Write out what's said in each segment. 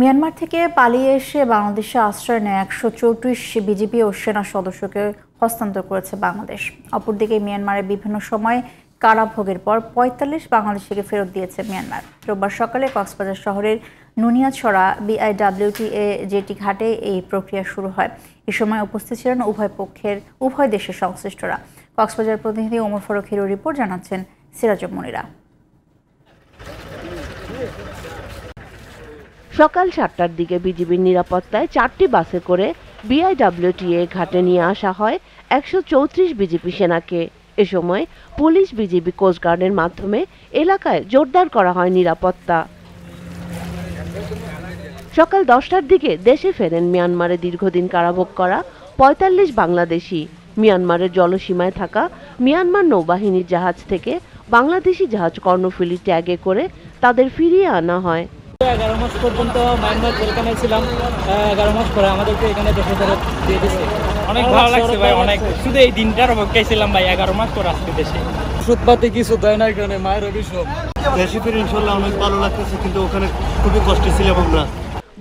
Myanmar থেকে পালিয়ে এসে বাংলাদেশে আশ্রয় নেয় ১৩৪ বিজিবি ও সেনা সদস্যকে হস্তান্তর করেছে বাংলাদেশ। অপরদিকে মিয়ানমারের বিভিন্ন সময়ে কারাভোগের পর ৪৫ বাংলাদেশিকে ফেরত দিয়েছে মিয়ানমার। রোববার সকালে কক্সবাজার শহরের নুনিয়াছড়া বিআইডব্লিউটিএ জেটি ঘাটে এই প্রক্রিয়া শুরু হয়। এ সময় উপস্থিত ছিলেন উভয় দেশের সংশ্লিষ্টরা। কক্সবাজার প্রতিনিধি ওমর ফারুক হিরোর রিপোর্ট, জানাচ্ছেন সিরাজুম মনিরা। সকাল ৭টার দিকে বিজিবির নিরাপত্তায় ৪টি বাসে করে বিআইডব্লিউটিএ ঘাটে নিয়ে আসা হয় ১৩৪ বিজিবি সেনাকে। এ সময় পুলিশ, বিজিবি, কোস্টগার্ডের মাধ্যমে এলাকায় জোরদার করা হয় নিরাপত্তা। সকাল ১০টার দিকে দেশে ফেরেন মিয়ানমারে দীর্ঘদিন কারাভোগ করা ৪৫ বাংলাদেশি। মিয়ানমারের জলসীমায় থাকা মিয়ানমার নৌবাহিনীর জাহাজ থেকে বাংলাদেশি জাহাজ কর্ণফুলী ট্যাগে করে তাদের ফিরিয়ে আনা হয়। 11 মাস পর্যন্ত মায়ানমার জেলখানায় ছিলাম। 11 মাস পরে আমাদেরকে এখানে দেশে ফেরত দিয়ে দিচ্ছে। অনেক ভালো লাগছে ভাই, অনেক শুধু এই দিনটার অপেক্ষায় ছিলাম ভাই। 11 মাস পর আসছে দেশে। ওষুধপাতি কিছু দেয় না এখানে, মায়ের অভিশাপ। দেশে ফিরে ইনশাল্লাহ অনেক ভালো লাগতেছে, কিন্তু ওখানে খুবই কষ্টে ছিলাম আমরা।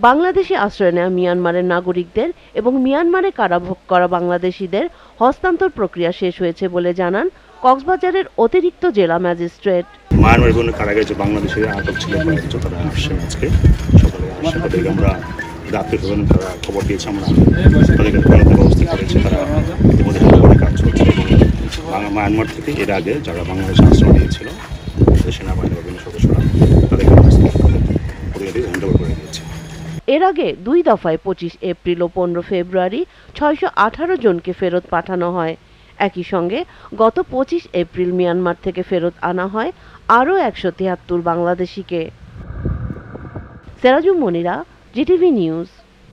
বাংলাদেশে আশ্রয় নেওয়া মিয়ানমারের নাগরিকদের এবং মিয়ানমারে কারাভোগ করা বাংলাদেশিদের হস্তান্তর প্রক্রিয়া শেষ হয়েছে বলে জানান কক্সবাজারের অতিরিক্ত জেলা ম্যাজিস্ট্রেট। মায়ানমার বিভিন্ন কারাগারে যে বাংলাদেশের আটক ছিল কয়েকজন, তারা আসছেন আজকে সকালে। আসছে তাদেরকে আমরা রাত্রে তারা খবর দিয়েছে, আমরা তাদেরকে ব্যবস্থা করেছি। তারা ইতিমধ্যে খবরে কাজ চলছে। মায়ানমার থেকে এর আগে যারা বাংলাদেশে আশ্রয় নিয়েছিল সেনাবাহিনীর বিভিন্ন সদস্যরা তাদেরকে হ্যান্ড ওভার করে দিয়েছে। এর আগে 2 দফায় 25 এপ্রিল ও 15 ফেব্রুয়ারি 618 জনকে ফেরত পাঠানো হয়। একই সঙ্গে গত 25 এপ্রিল মিয়ানমার থেকে ফেরত আনা হয় আরও 173 বাংলাদেশিকে। Sirajum Monira, GTV news.